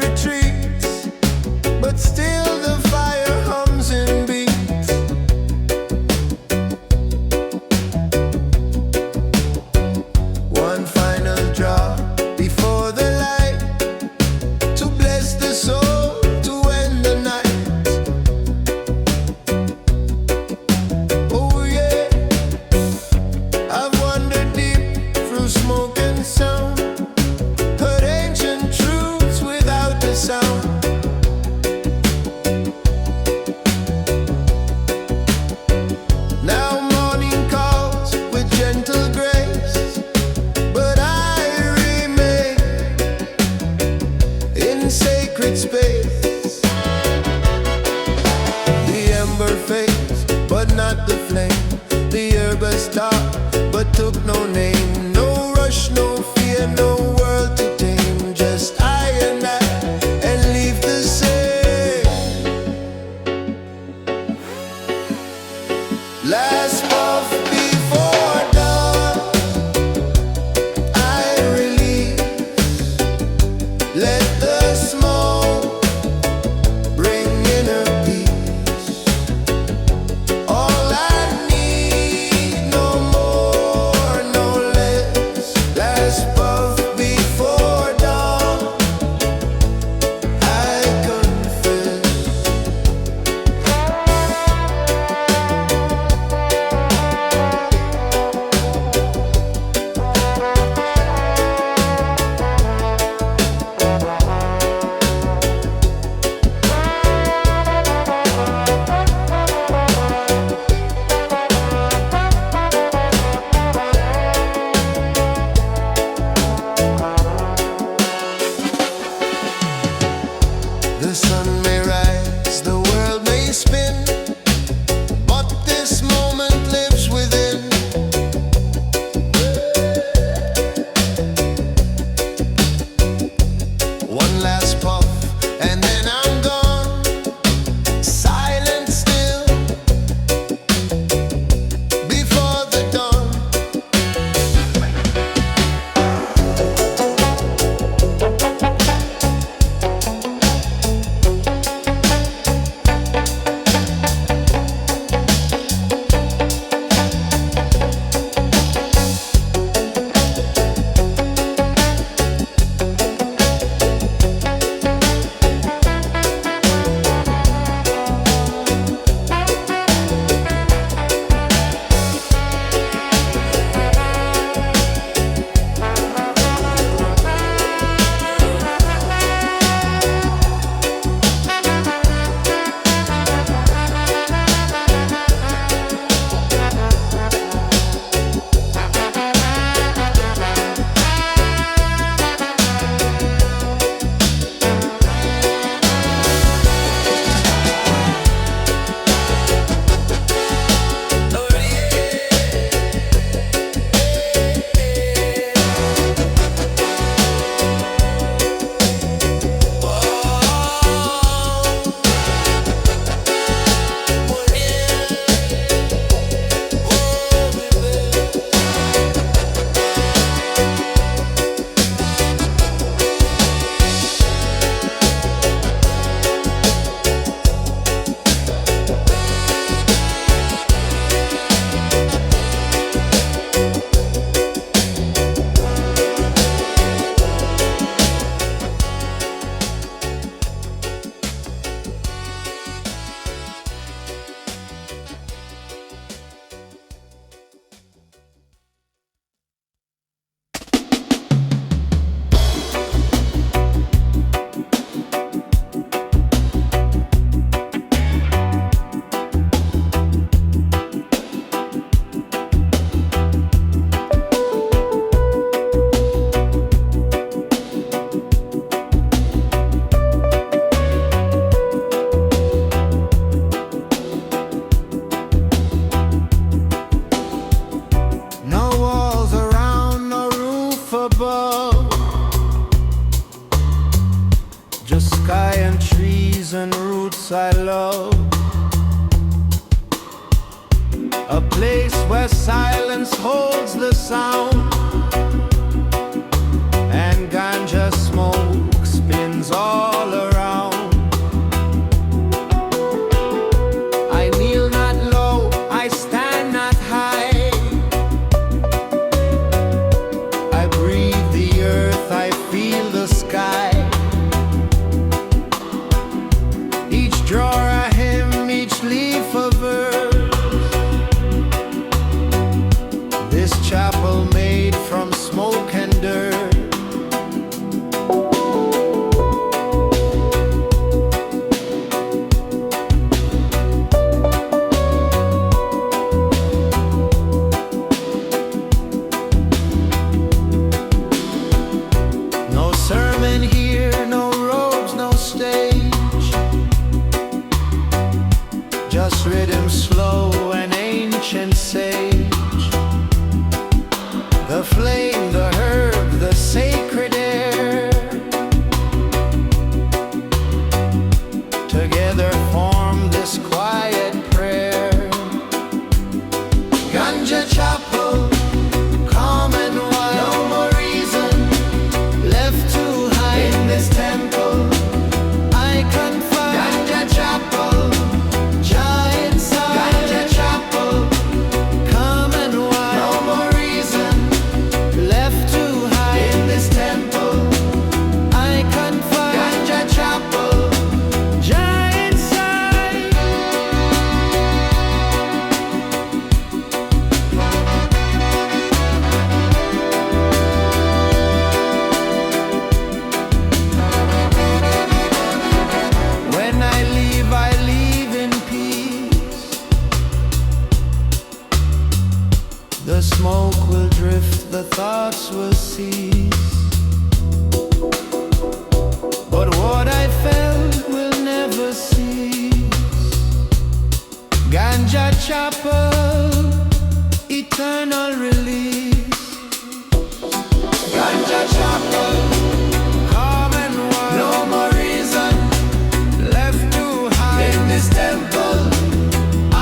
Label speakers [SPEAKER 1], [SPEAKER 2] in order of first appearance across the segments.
[SPEAKER 1] retreats, but still the fire hums and beats. One final drop before the light to bless the soul to end the night. Oh yeah, I've wandered deep through smoke and sound, heard ancient truths without a sound. Now morning calls with gentle grace, but I remain in sacred space. The ember fades, but not the flame. The herb is dark, but took no name. No rush, no fear, no world to tame. Just I and leave the same. Last puff before dawn, I release. Let the smoke bring inner peace. All I need, no more, no less. Last puff before dawn, I confess. The sun may rise, the world may spin, but this moment lives within. One last puff, and then I'm gone. Silent still before the dawn. and roots I love. A place where silence holds the sound, and ganja smoke spins blessings all around. I kneel not low, I stand not high. I breathe the earth, I feel the sky. Each drawer a hymn, each leaf a verse. This chapel made from smoke and dirt. No sermon here, no robes, no stage. Just rhythm slow and ancient sage. The flame, the herb, the sacred air, together form this quiet prayer. Ganja chapel, calm and wild. No more reason left to hide in this temple. I confide. Ganja chapel, giant side. Ganja chapel, calm and wild. No more reason left to hide in this temple. I confide. Ganja chapel, giant side. When I leave in peace. The smoke will drift, the thoughts will cease. But what I felt will never cease. Ganja chapel, eternal release. Ganja chapel, calm and wild. No more reason left to hide in this temple.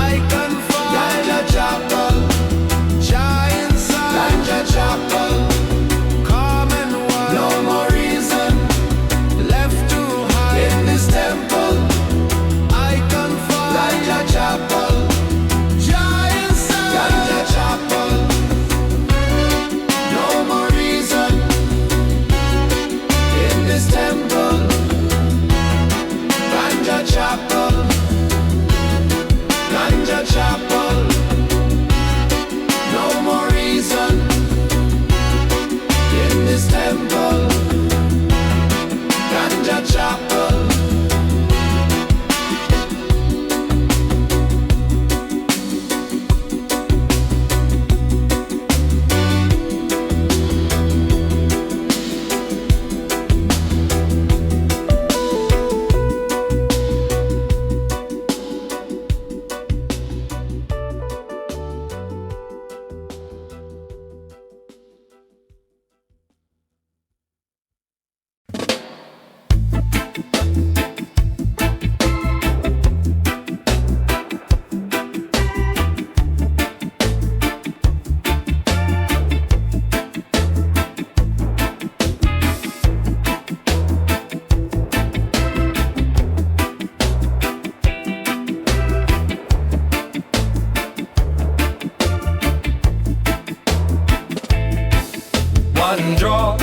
[SPEAKER 1] I confide. Ganja chapel, giant side. Ganja chapel, calm and wild. No more reason left to hide in this temple. I confide. Ganja chapel, giant side. Ganja chapel, no more reason in this temple. Ganja chapel, Ganja chapel, no more reason in this temple. Ganja chapel. One draw,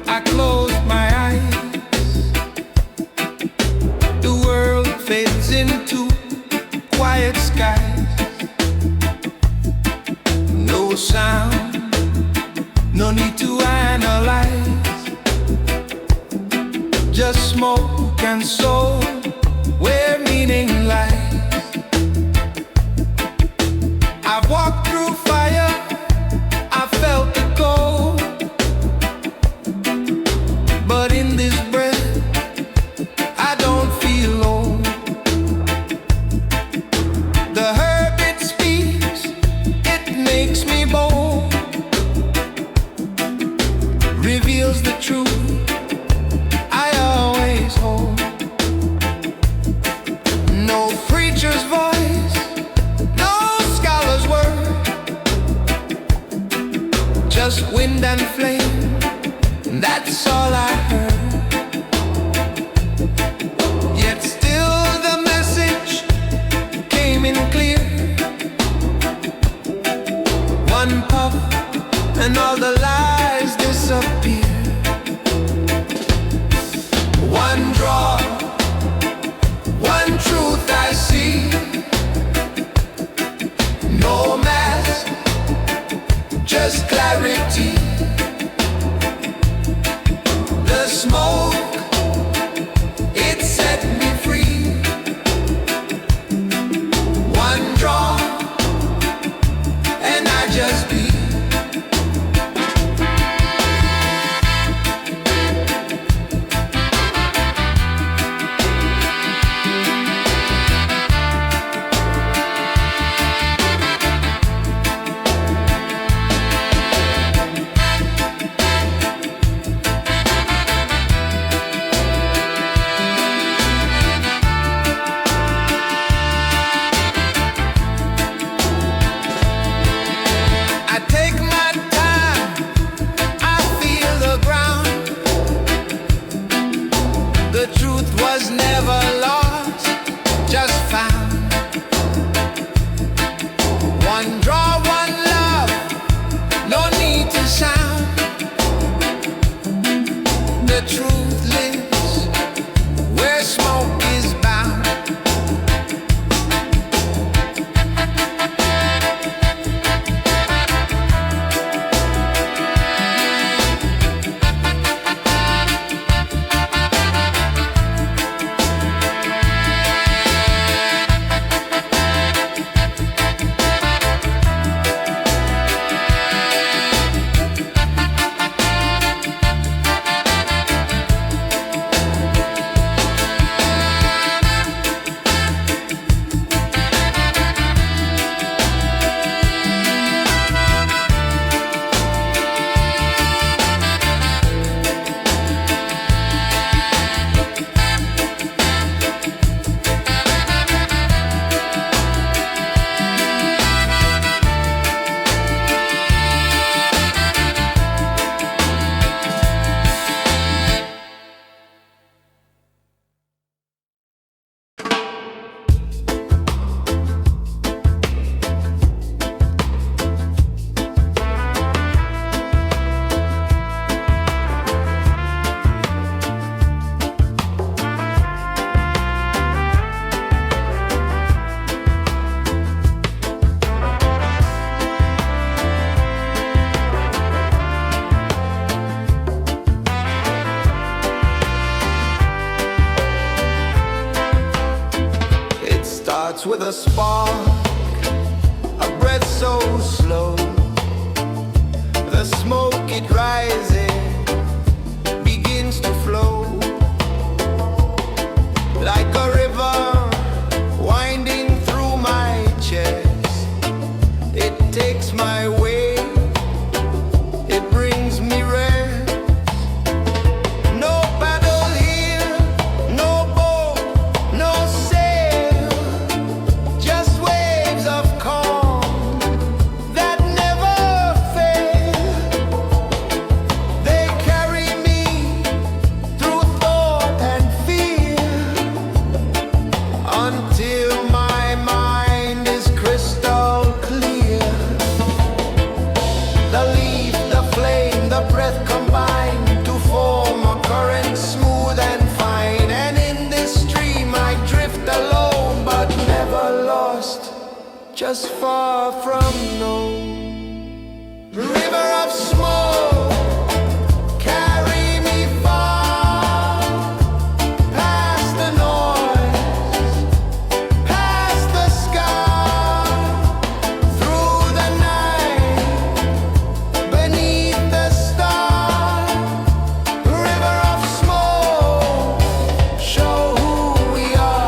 [SPEAKER 1] I close my eyes. The world fades into quiet skies. No sound, no need to analyze. Just smoke and soul, where meaning lies. I've walked through fire, I felt the cold, but in this breath, I don't feel old. The herb, it speaks, it makes me bold, reveals the truth I always hold. No free was never lost, just found. One draw, one love, no need to sound. The truth lives where smoke is bound. With a spark, a breath so slow, the smoke it rises, begins to flow like a river winding through my chest. It takes my way, it brings me rest. No paddle here, no boat, no sail, just waves of calm that never fail. They carry me through thought and fear until my mind is crystal clear. The leaf, the flame, the breath combine to form a current smooth and fine. And in this stream I drift alone, but never lost, just far from known. River of smoke, carry me far, past the noise, past the sky, through the night, beneath the stars. River of smoke, show who we are.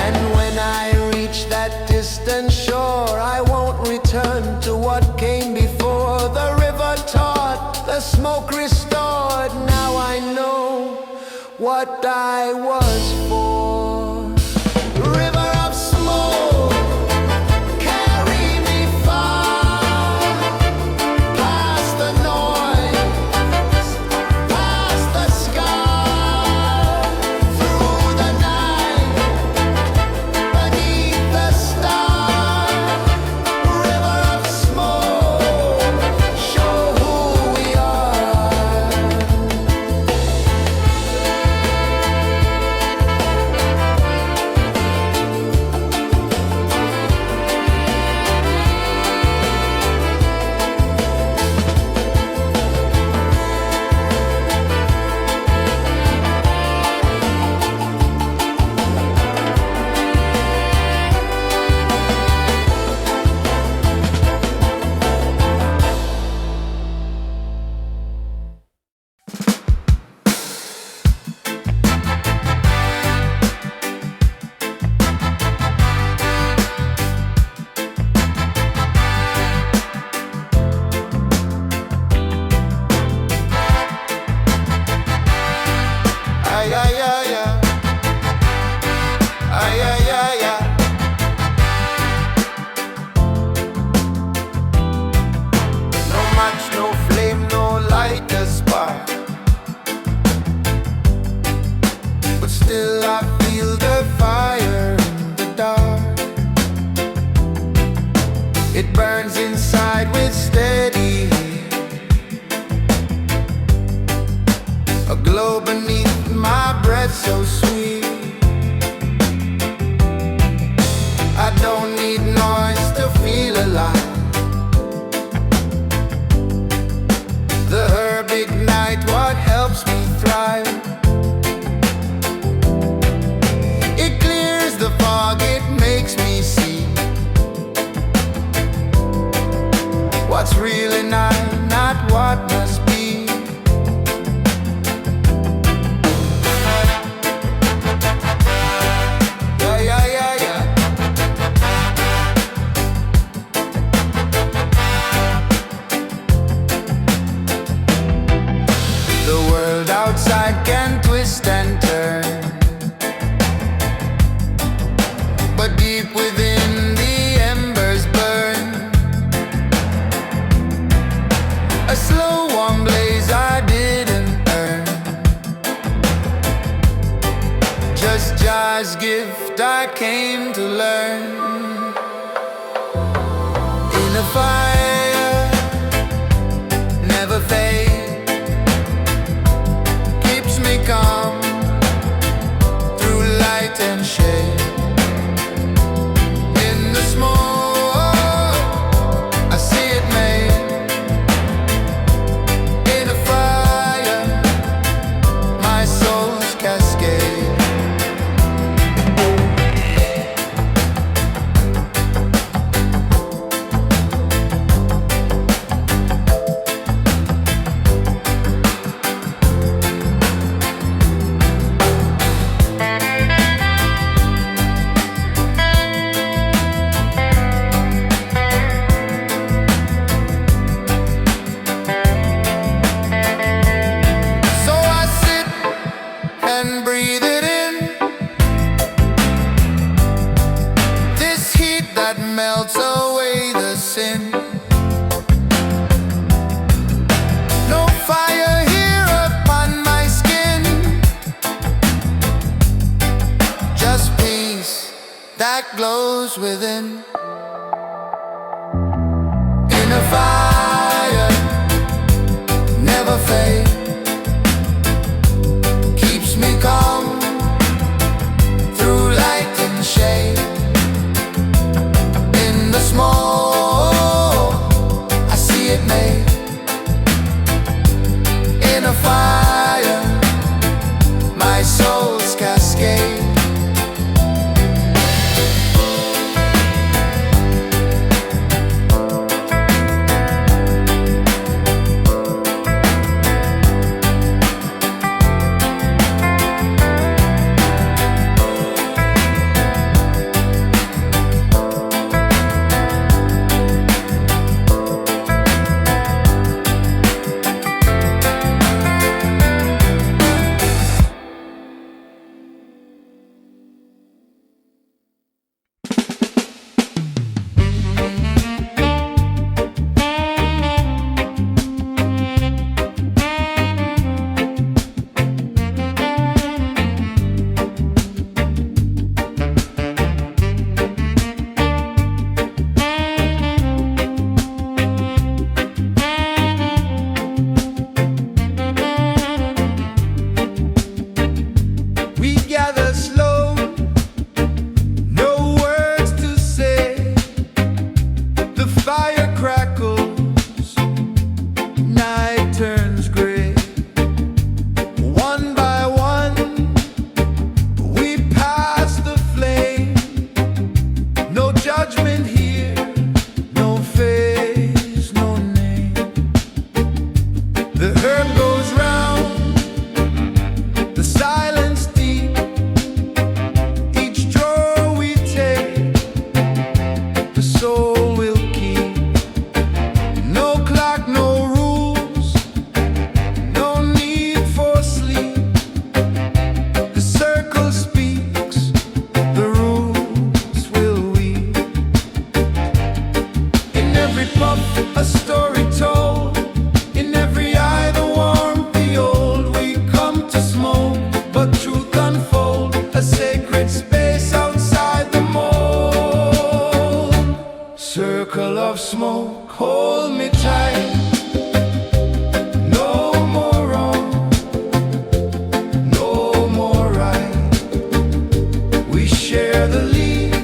[SPEAKER 1] And when I reach that distant shore, I won't return to what came before. The river taught, the smoke restored. Now I know what I was for. River of smoke, carry me far, past the noise, past the sky, through the night, beneath the stars. River of smoke, show who we are. still I feel the fire in the dark. It burns inside with steady heat, a glow beneath my breath so sweet. I don't need noise to feel alive. The herb ignite what helps me thrive. It clears the fog, it makes me see what's really not what must be. Outside can twist and turn, but deep within the embers burn. A slow warm blaze I didn't earn, just Jah's gift I came to learn. In a fire, never fade, calm through light and shade. In the smoke, I see it made. In a fire, my soul's cascade. And breathe it in, this heat that melts away the sin. No fire here upon my skin, just peace that glows within. In a fire, never fade, calm through light and shade. In the smoke, I see it made. In a fire, my soul's cascade. a sacred space outside the mold. Circle of smoke, hold me tight. No more wrong, no more right. We share the leaf,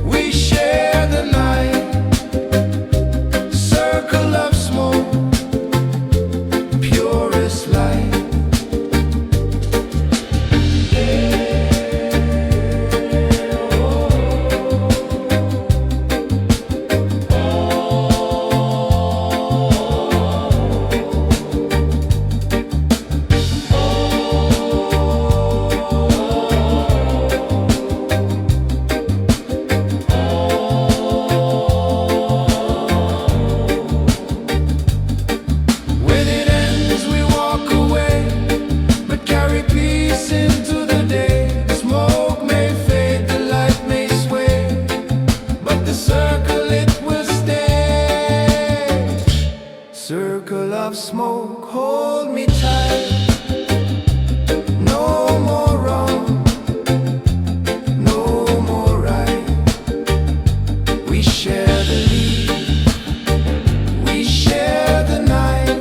[SPEAKER 1] we share the night. Circle of smoke, purest light. When it ends, we walk away, but carry peace into the day. The smoke may fade, the light may sway, but the circle it will stay. Circle of smoke, hold me tight. No more wrong, no more right. We share the lead, we share the night.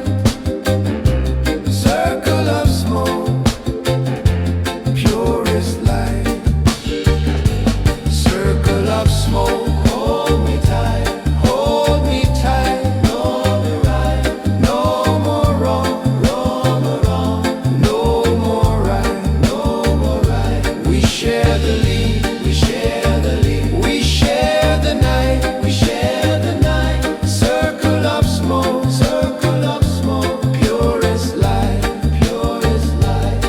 [SPEAKER 1] Circle of smoke, purest light. Circle of smoke, hold me tight, hold me tight. No more right, no more wrong, no more right, no more right. We share the lead, we share the lead, we share the night, we share the night. Circle of smoke, purest light, purest light.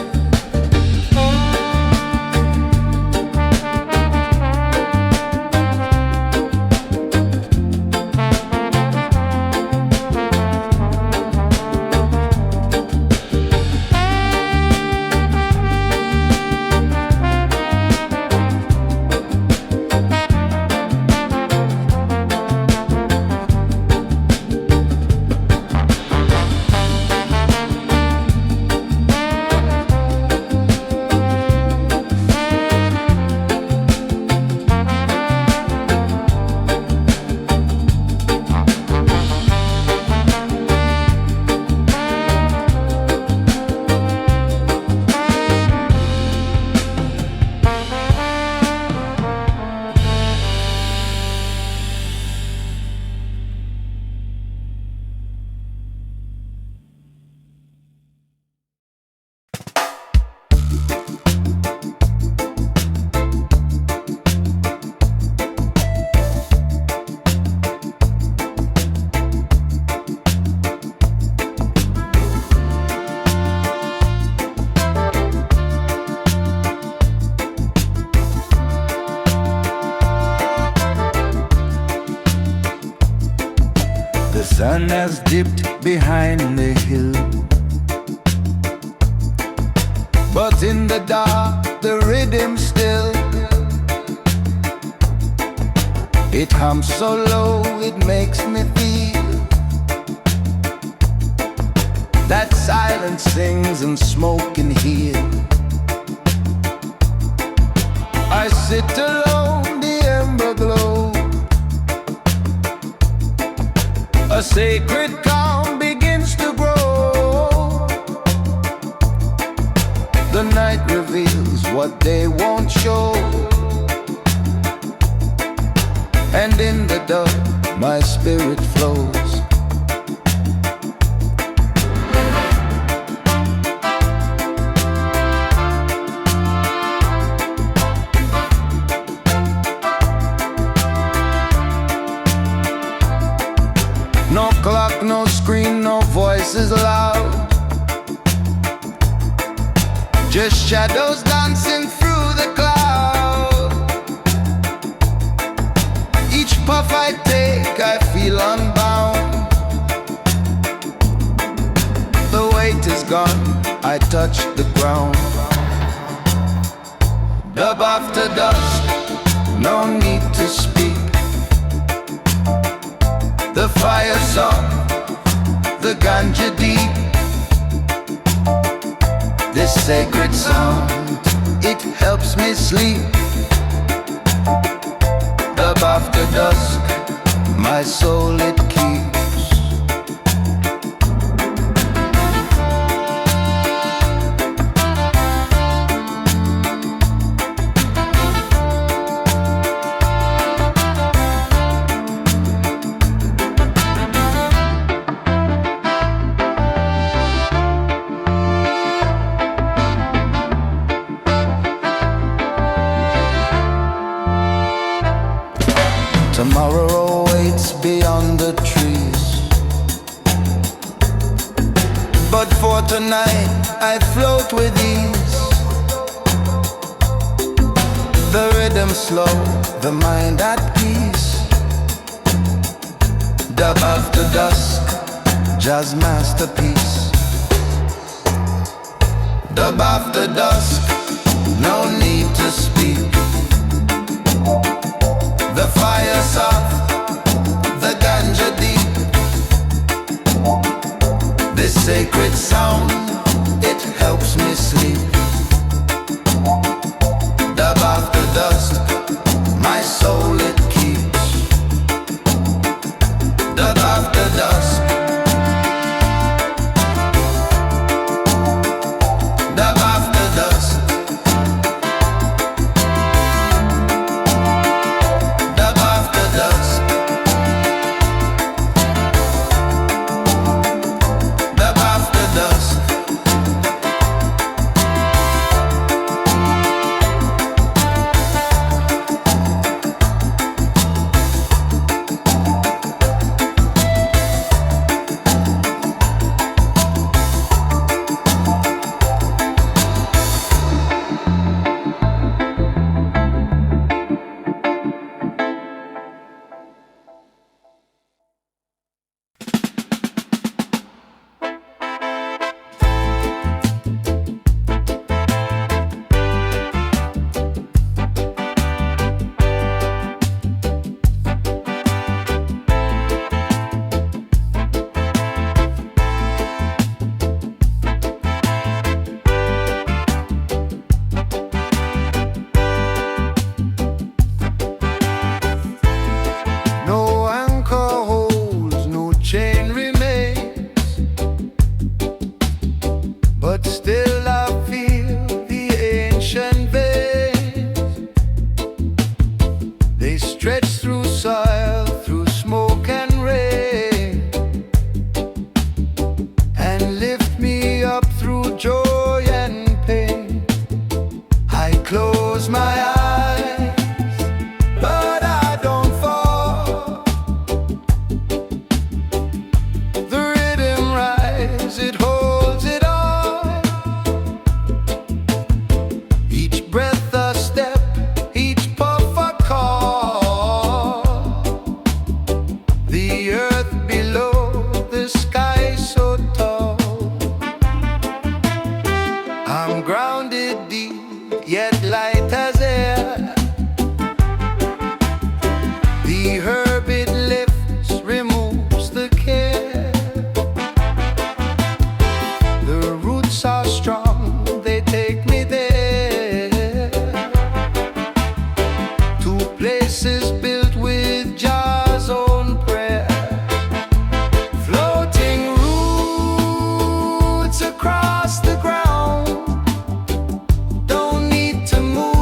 [SPEAKER 1] The sun has dipped behind the hill, but in the dark the rhythm still. It hums so low it makes me feel that silence sings and smoke can hear. I sit alone, the ember glow. A sacred calm begins to grow. The night reveals what they won't show, and in the dark my spirit flows. No clock, no screen, no voices loud, just shadows dancing through the cloud. Each puff I take, I feel unbound. The weight is gone, I touch the ground. Dub after dust, no need to speak. The fire soft, the ganja deep. This sacred sound, it helps me sleep. Up after dusk, my soul it keeps. Tomorrow awaits beyond the trees, but for tonight I float with ease. The rhythm slow, the mind at peace. Dub after dusk, jazz masterpiece. Dub after dusk, no need to speak. The fire soft, the ganja deep. This sacred sound, it helps me sleep. Dub after dusk, my soul it keeps. Dub after dusk. Dub after dusk.
[SPEAKER 2] Across the ground, don't need to move.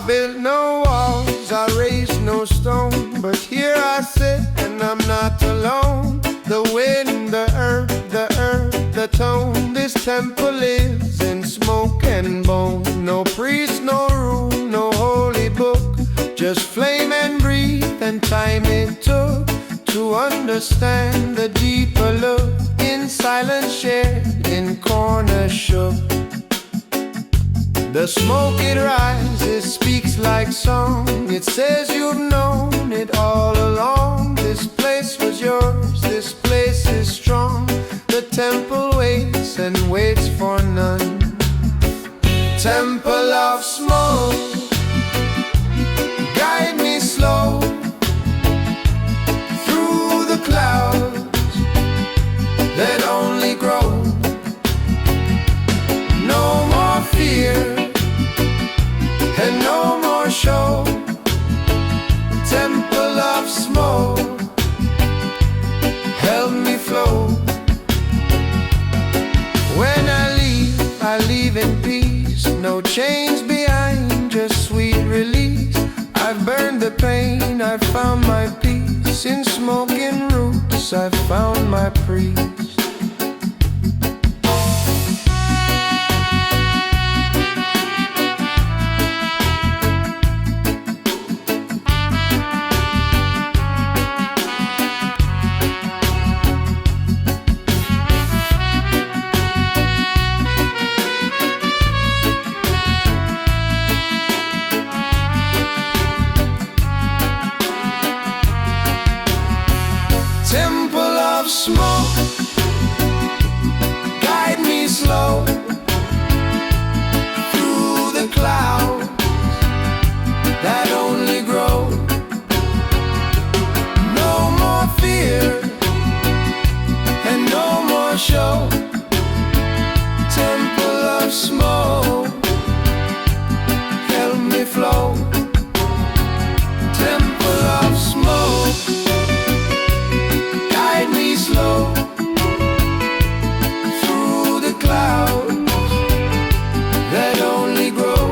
[SPEAKER 1] built no walls, I raised no stone, but here I sit and I'm not alone. The wind, the earth, the tone. This temple lives in smoke and bone. No priest, no rule, no holy book, just flame and breathe and time it took to understand the deeper look. In silence shared, in corners shook. The smoke it rises, speaks like song. It says you've known it all along. This place was yours, this place is strong. The temple waits and waits for none. Temple of smoke, guide me slow through the clouds that only grow. No more fear and no more show. Temple of smoke, help me flow. When I leave in peace. No chains behind, just sweet release. I've burned the pain, I've found my peace. In smoking roots, I've found my priest. Temple of smoke, guide me slow through the clouds that only grow. No more fear and no more show. Temple of smoke, help me flow. Temple of smoke, guide me slow through the clouds that only grow.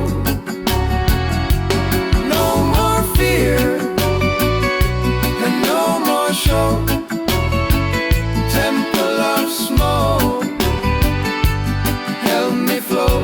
[SPEAKER 1] No more fear and no more show. Temple of smoke, help me flow.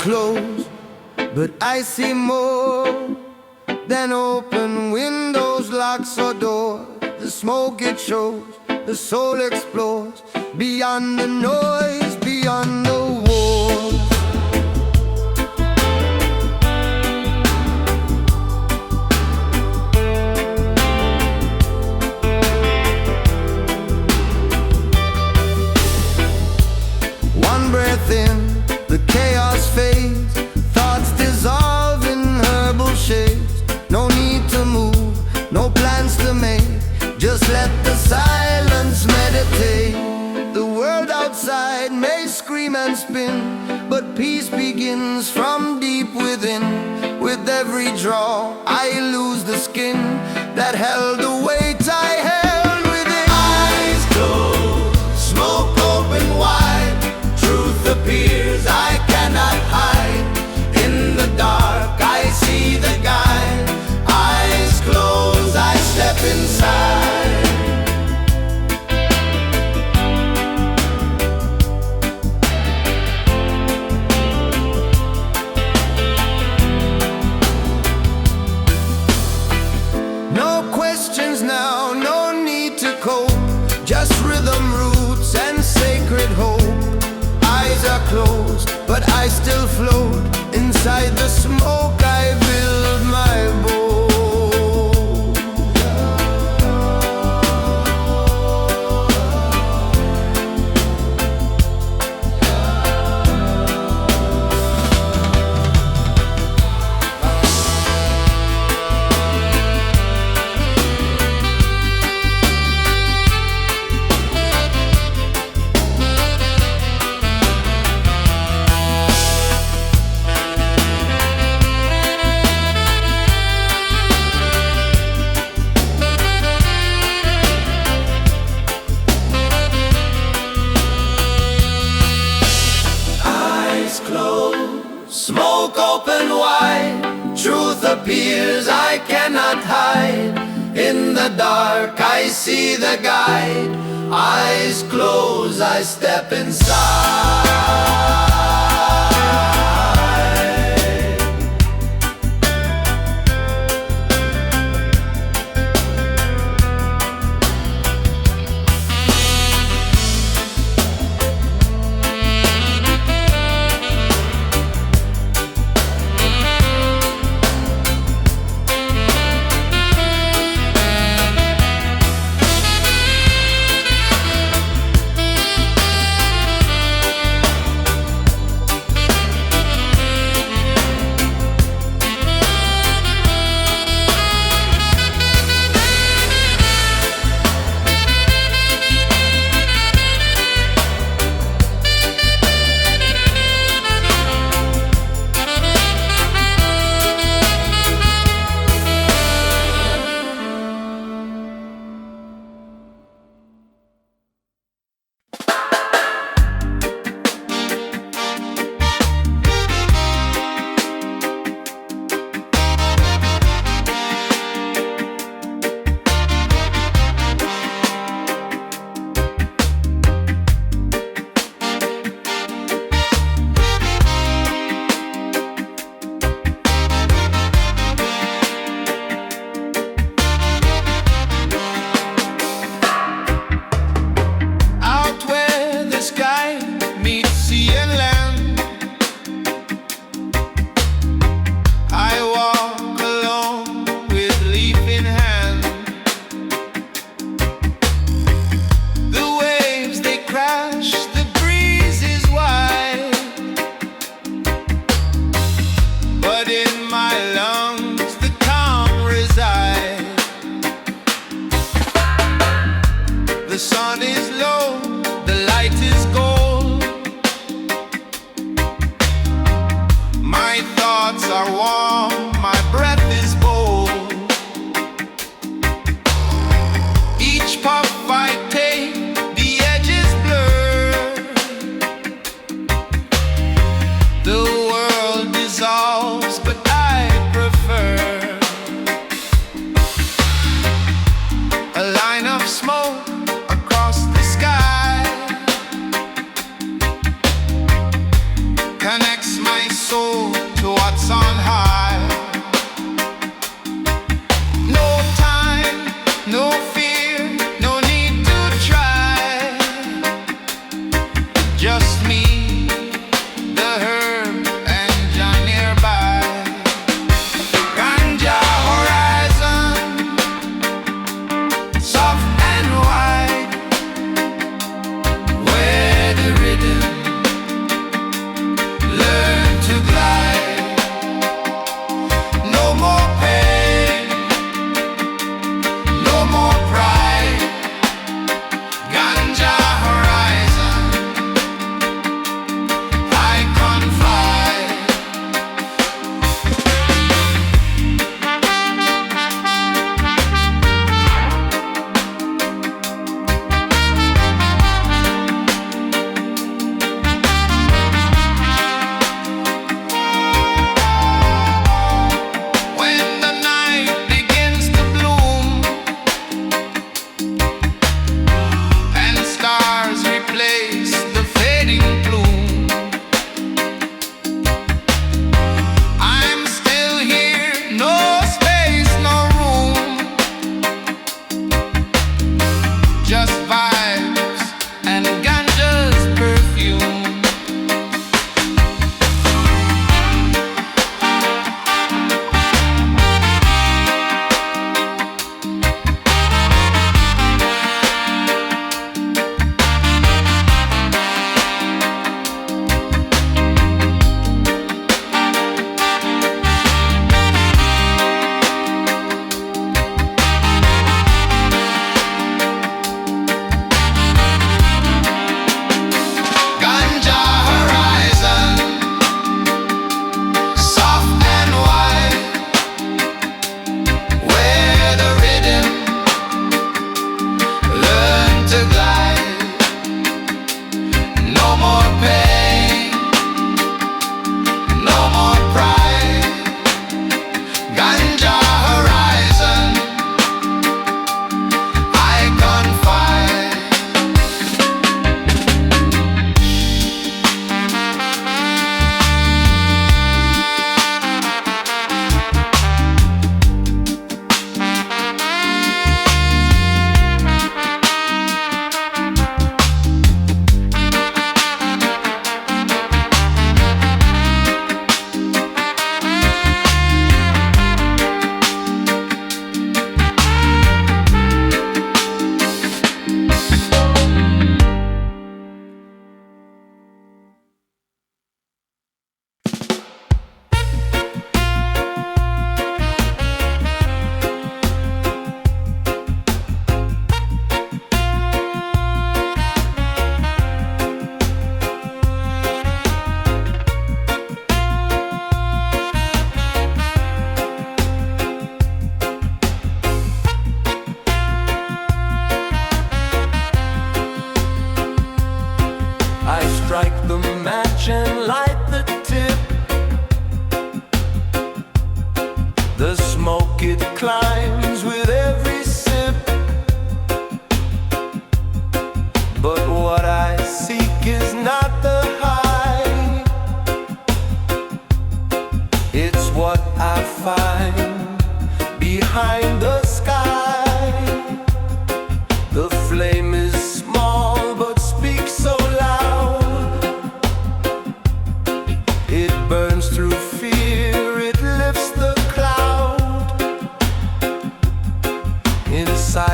[SPEAKER 1] Closed, but I see more than open windows, locks or doors. The smoke it shows, the soul explores beyond the noise, beyond the walls. One breath in, the chaos fades, thoughts dissolve in herbal shades. No need to move, no plans to make, just let the silence meditate. The world outside may scream and spin, but peace begins from deep within. With every draw, I lose the skin that held the weight I held within. Eyes closed, smoke open wide, truth appears, I cannot hide. In the dark, I see the guide. Eyes closed, I step inside. No questions now, no need to cope, just rhythm, roots and sacred hope. Eyes are closed, but I still float. Inside the smoke I build my boat. truth appears, I cannot hide. In the dark I see the guide. Eyes closed, I step inside.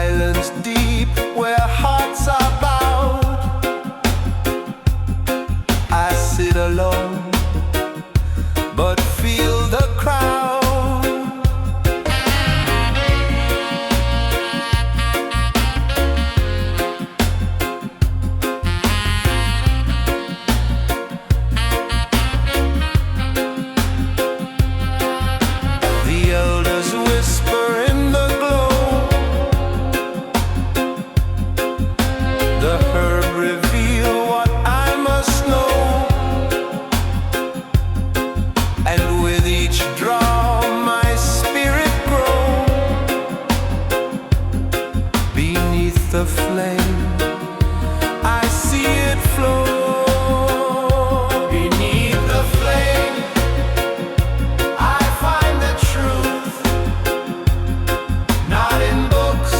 [SPEAKER 1] silence deep where hearts are bowed. I sit alone, but feel the crowd. The elders whisper in the glow. The herb reveal what I must know. And with each draw my spirit grow. Beneath the flame I see it flow. Beneath the flame I find the truth. Not in books,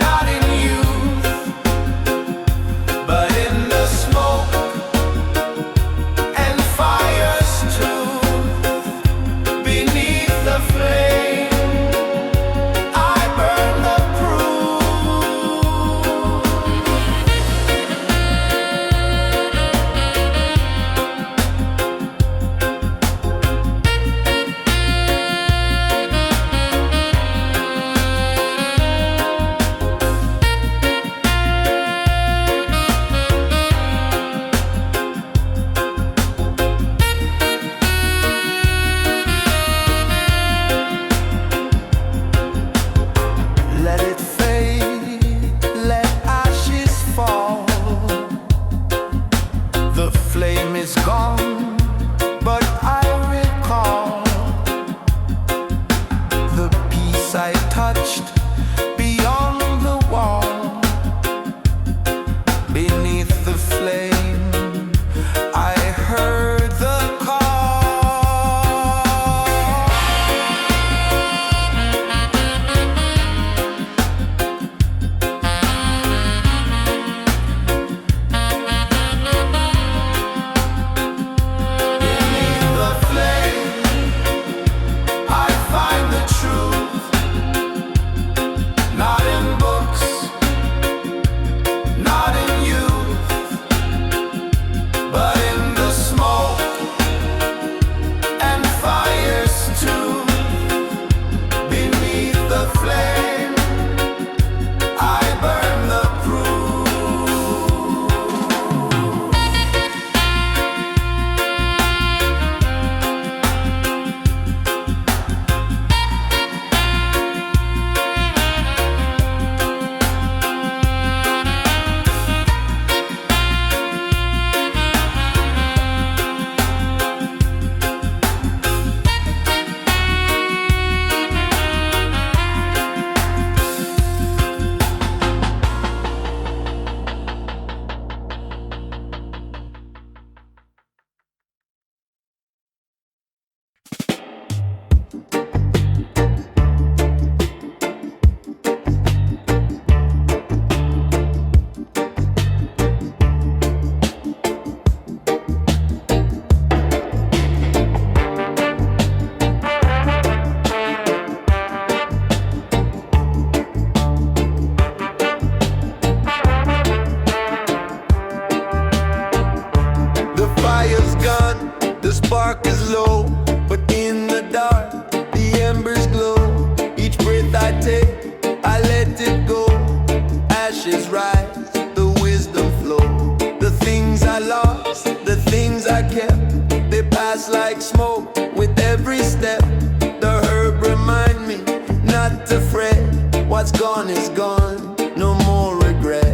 [SPEAKER 1] not in youth, but in the smoke and fire's truth. Beneath the flame I burn the proof. Let it fade, let ashes fall. The flame is gone, but I recall the peace I touched beyond the wall. Beneath the flame I heard the call. Beneath the flame I find the truth. Not in books, not in youth, but in the smoke and fires too. Beneath the flame I burn the proof. The fire's gone, the spark is low, but in the dark, the embers glow. Each breath I take, I let it go. Ashes rise, the wisdom flow. The things I lost, the things I kept, they pass like smoke with every step. The herb remind me not to fret. What's gone is gone, no more regret.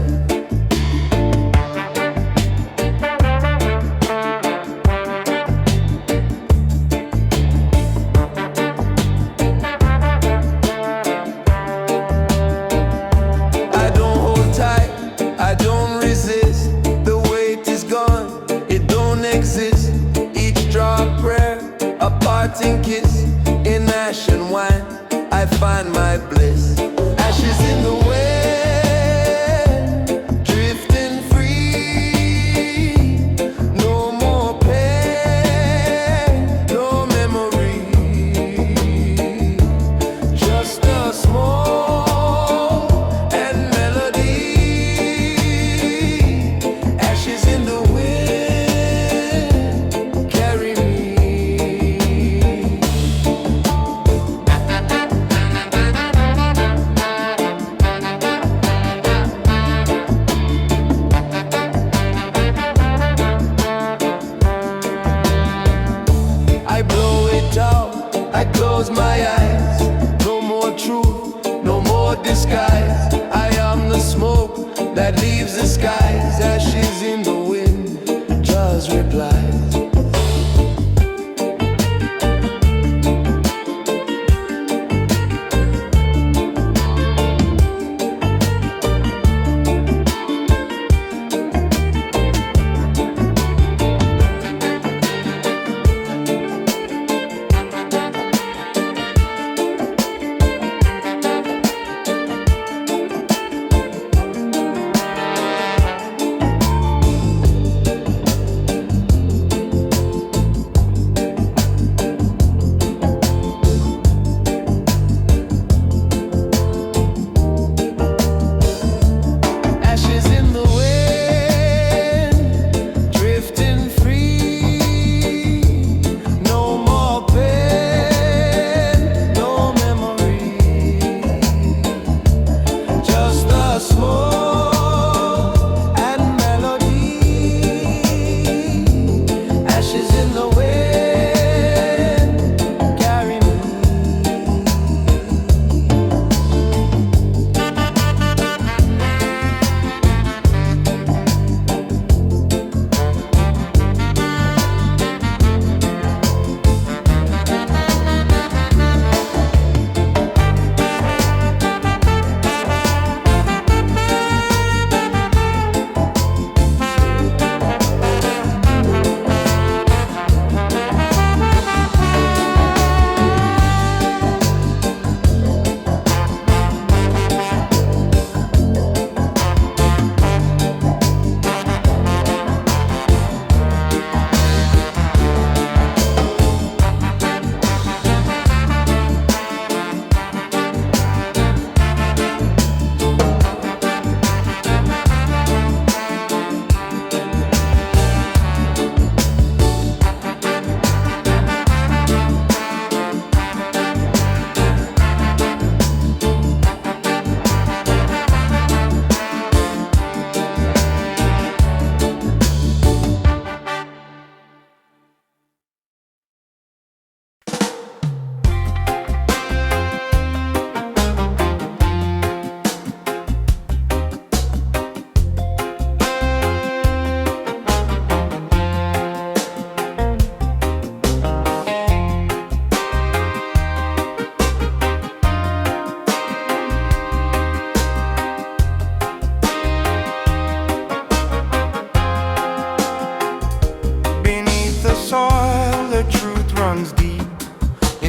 [SPEAKER 1] I don't hold tight, I don't resist. The weight is gone, it don't exist. Each drop prayer, a parting kiss. In ash and wine, I find my bliss. Ashes in the wind, drifting free. No more pain, no memory. Just a small could disguise. I am the smoke that leaves the skies. Ashes in the wind, draws replies.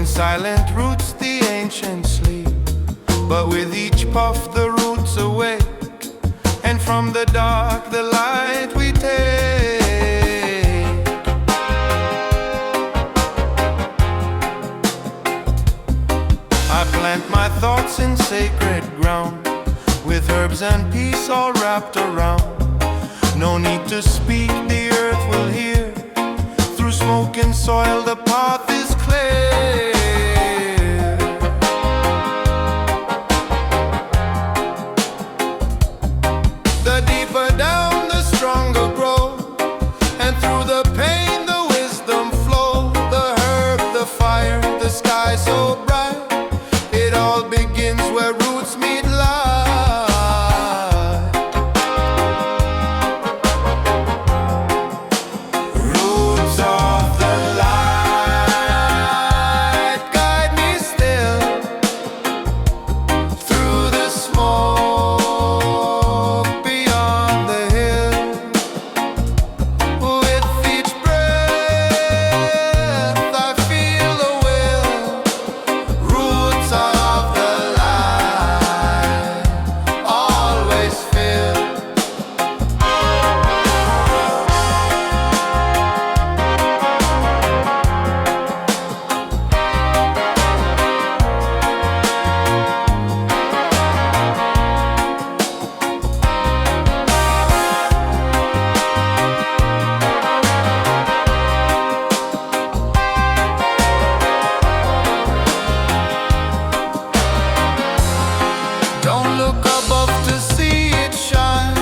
[SPEAKER 2] Silent roots the ancient sleep, but with each puff the roots awake, and from the dark the light we take. I plant my thoughts in sacred ground, with herbs and peace all wrapped around. No need to speak, the earth will hear. Through smoke and soil the path is clear.
[SPEAKER 1] So bright, it all begins where roots meet light. Roots of the light guide me still through the smoke beyond the hill. With each breath I feel the will. Roots of the light always fill. Don't look above to see it shine.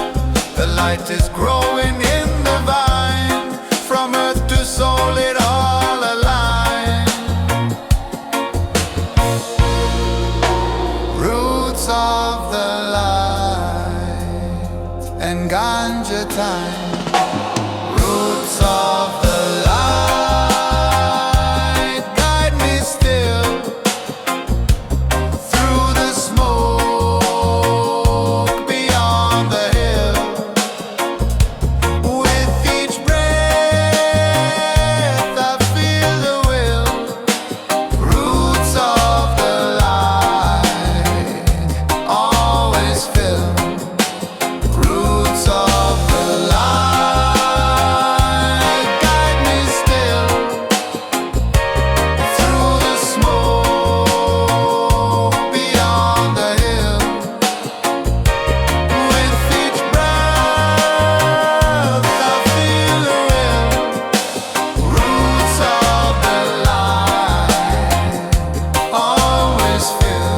[SPEAKER 1] The light is growing in the vine. From earth to soul it all align. Roots of the light and ganja time. Roots of the light guide me still through the smoke beyond the hill. With each breath I feel the will. Roots of the light always fill. Roots of the light guide me still through the smoke beyond the hill. With each breath I feel the will. Roots of the light always fill.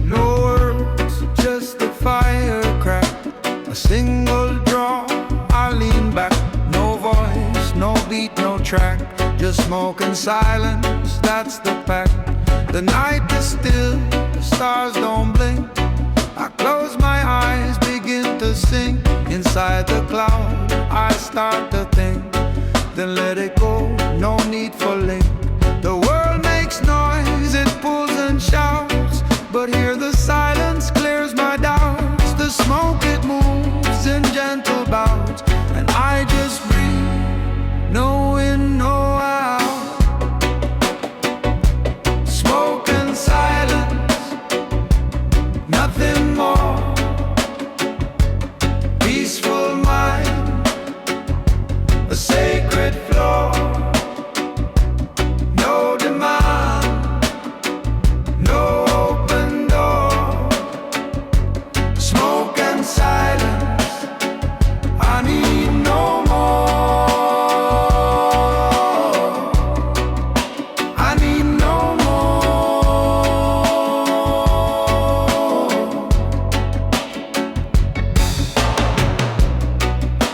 [SPEAKER 1] No words, just a firecrack, a single draw, I lean back. No voice, no beat, no track, just smoke and silence, that's the pact. The night is still, the stars don't blink. I close my eyes, begin to sink. Inside the cloud, I start to think. Then let it go, no need for link. The world makes noise, it pulls and shouts, but here the silence clears my doubts. The smoke, it moves in gentle bouts, and I just breathe, no in, no out. Smoke and silence, nothing more. Peaceful mind, a sacred floor. No demand, no open door. Smoke and silence, I need no more. I need no more.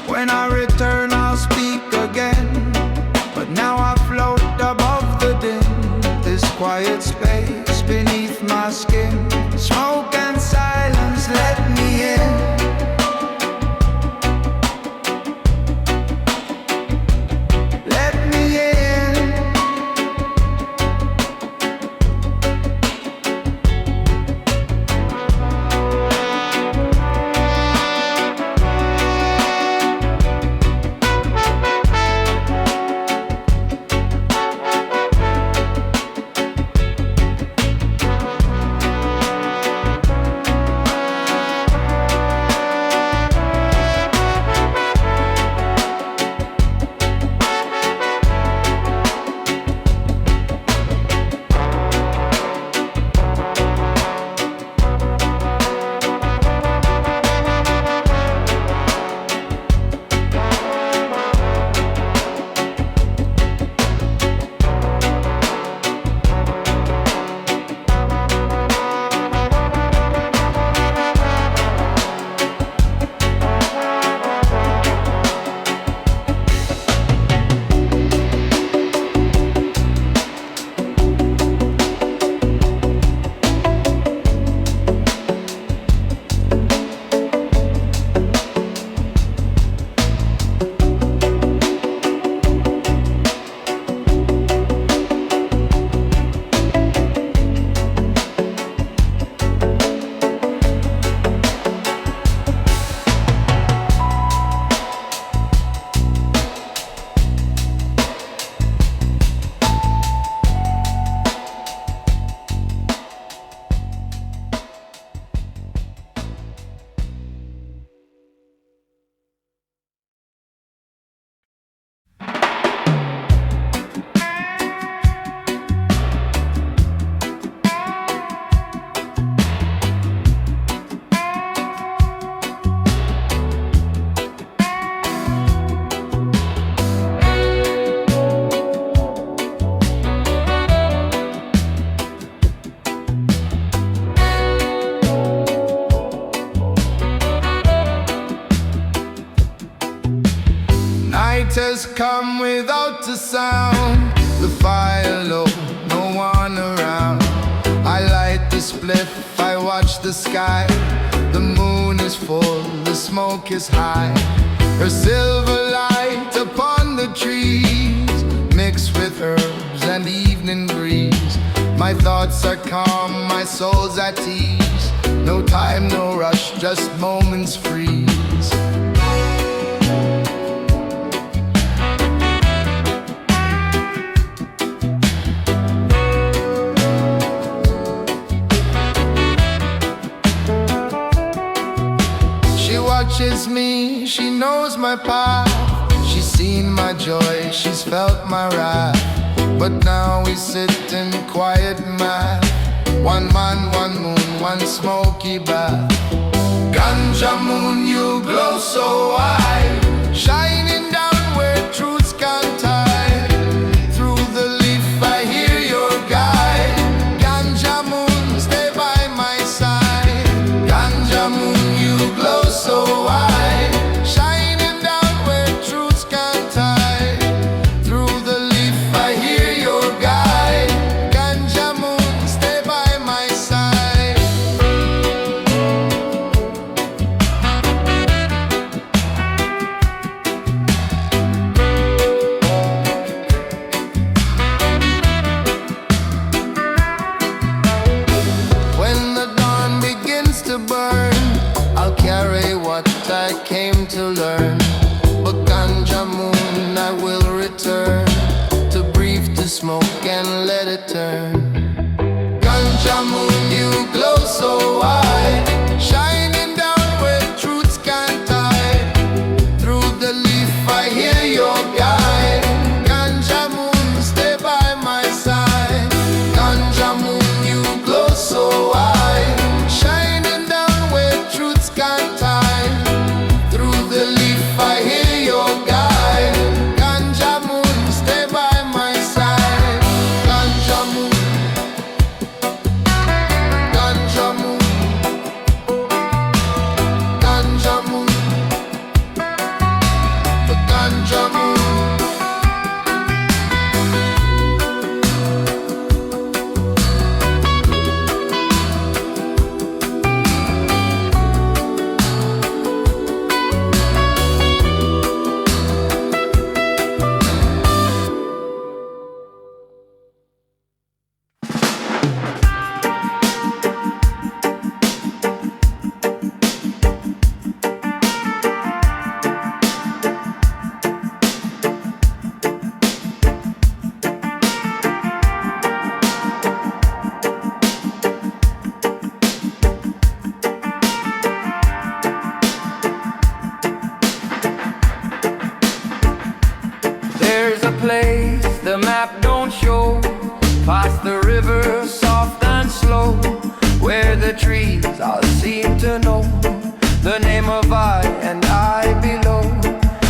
[SPEAKER 1] When I return, I'll speak again, but now I float above the din. This quiet space beneath my skin. Smoke and silence, let me in. Let me in. has come without a sound. The fire low, no one around. I light the spliff, I watch the sky. The moon is full, the smoke is high. Her silver light upon the trees, mixed with herbs and evening breeze. My thoughts are calm, my soul's at ease. No time, no rush, just moments freeze. She watches me, she knows my path. She's seen my joy, she's felt my wrath. But now we sit in quiet math. One man, one moon, one smoky bath. Ganja moon, you glow so wide, shining down where truths can't hide. Through the leaf I hear your guide. Ganja moon, stay by my side. Ganja moon, you glow so wide, shining down where truths can't hide. Through the leaf I hear your guide. Ganja moon, stay by my side. When the dawn begins to burn, I'll carry what I came to learn. But ganja moon, I will return to breathe, to smoke and let it turn. Ganja moon, you glow so wide, shining down where truths can't hide. Through the leaf I hear your guide. Ganja moon, stay by my side. Ganja moon, you glow so wide, shining down where truths can't hide. Through the leaf I hear your guide. Ganja moon, stay by my side. Ganja moon, ganja moon, ganja moon, the ganja moon.
[SPEAKER 3] There's a place the map don't show, past the river, soft and slow, where the trees all seem to know the name of I and I below.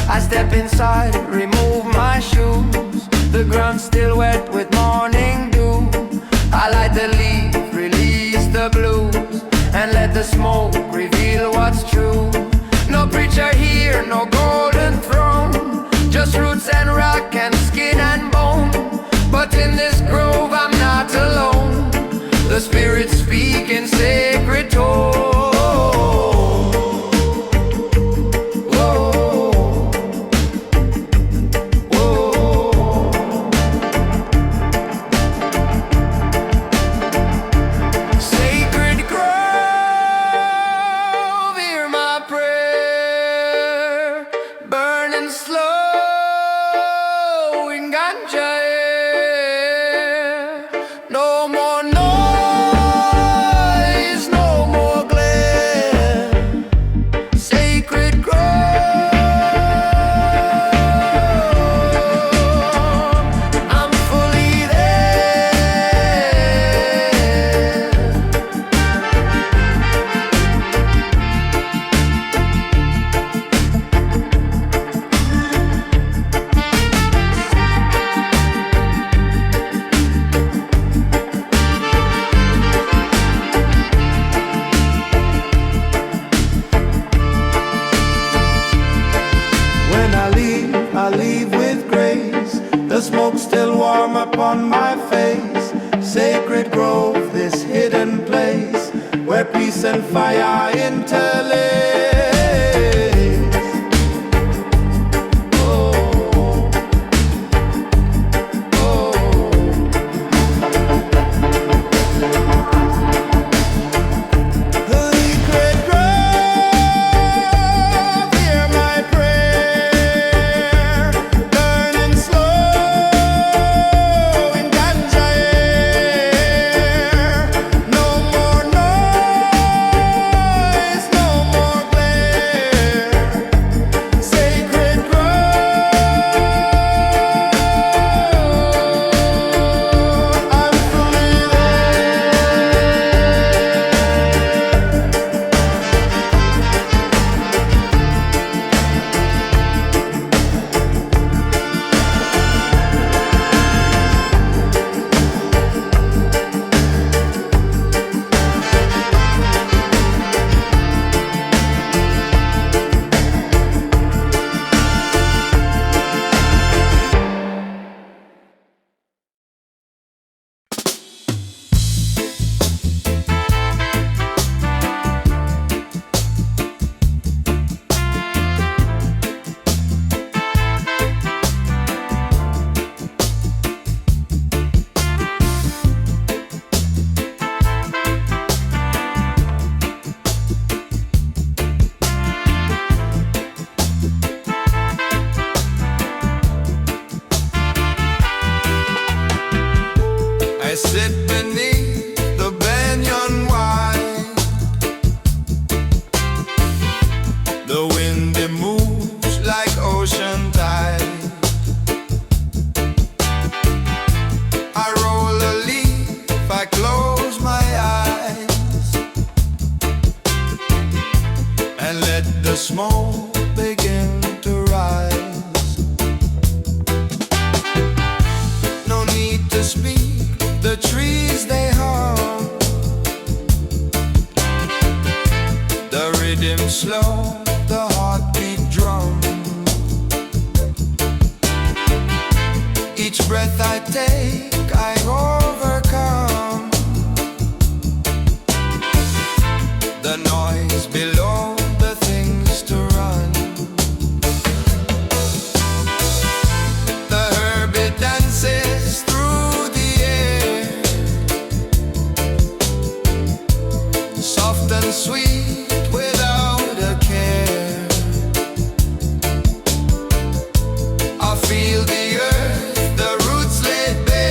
[SPEAKER 3] I step inside, remove my shoes, the ground's still wet with morning dew. I light the leaf, release the blues, and let the smoke reveal what's true. No preacher here, no golden throne, just roots and rock and skin and bone. But in this grove I'm not alone, the spirits speak in sacred tone. Whoa, whoa. Sacred grove, hear my prayer.
[SPEAKER 1] and fire interlace.
[SPEAKER 2] I sit beneath the banyan wine. The wind it moves like ocean tide. I roll a leaf, I close my eyes and let the smoke begin to rise. No need to speak. The trees they hum, the rhythm slow, the heartbeat drum. Each breath I take, I overcome the noise below, the things to run. The herb it dances through the air, soft and sweet without a care. I feel the earth, the roots laid bare.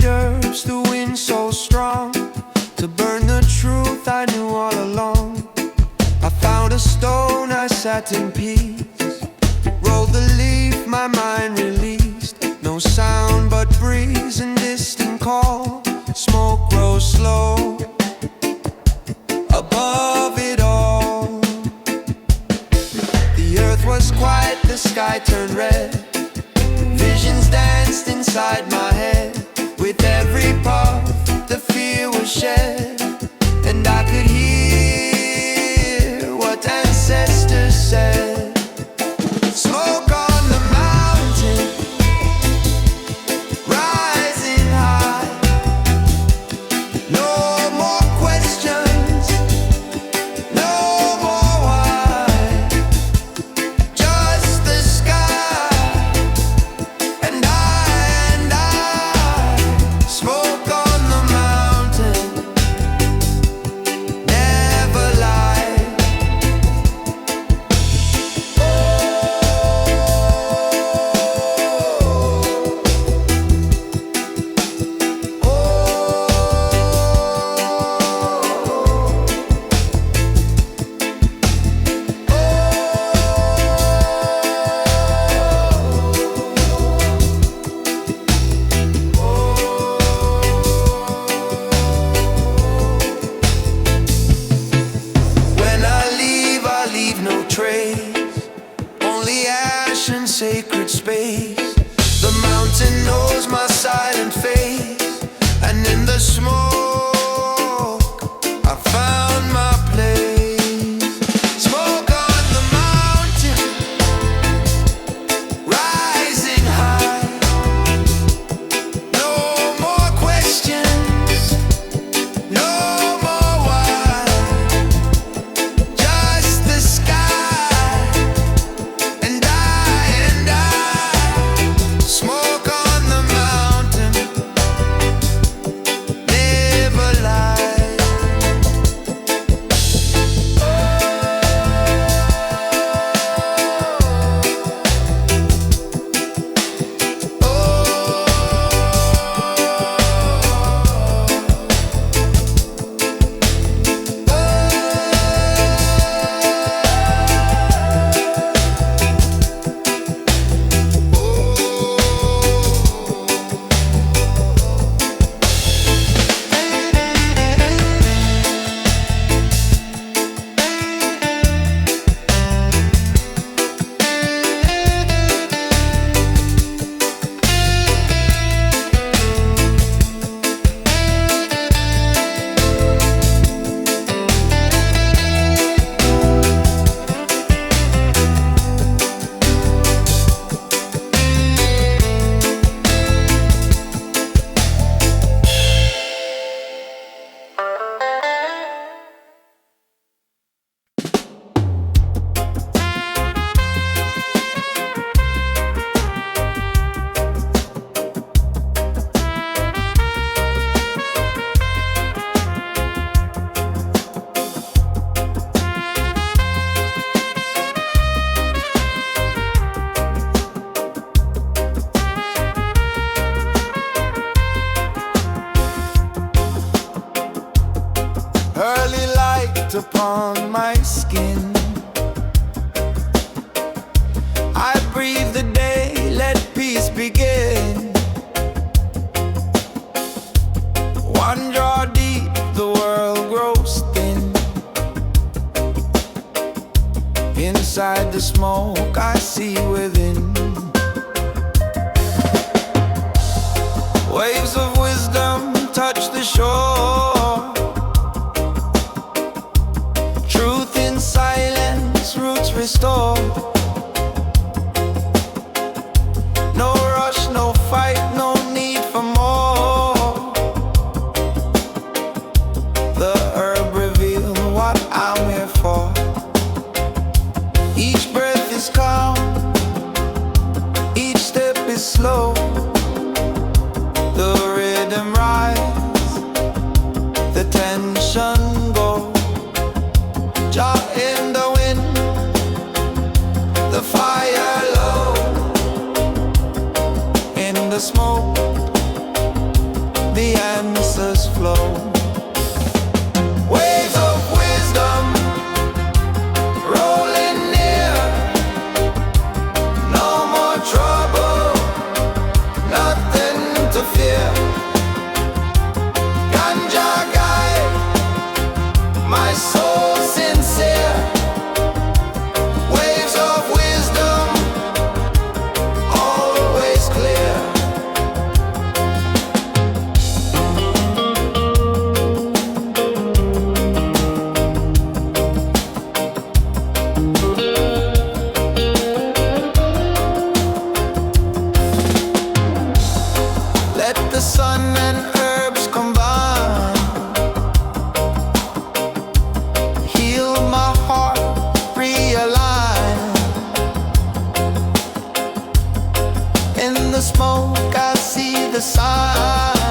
[SPEAKER 2] sweet herbs, the wind so strong to burn the truth I knew all along. I found a stone, I sat in peace, rolled the leaf, my mind released. No sound but breeze and distant call. Smoke rose slow above it all. The earth was quiet, the sky turned red. Visions danced inside my head. With every puff, the fear was shed, and I could hear what ancestors said. Smoke on the mountain, rising high. No more questions, no more why. Just the sky and I. Smoke on the mountain, never lie. When I leave no trace, only ash and sacred space. The mountain knows my silent face, and in the smoke I found my place. Smoke on the mountain, rising high. No more questions, no more why. Just the sky and I. Smoke on the mountain, never lie. Early light upon my skin, I breathe the day, let peace begin. One draw deep, the world grows thin. Inside the smoke I see within. Waves of wisdom touch the shore. Truth in silence, roots restored. No rush, no fight, no need for more. The herb reveals what I'm here for. Each breath is calm, flow. Waves of wisdom rolling near. No more trouble, nothing to fear. Ganja guide my soul sincere. Waves of wisdom always clear. Let the sun and herbs combine, heal my heart, realign. In the smoke I see the sign.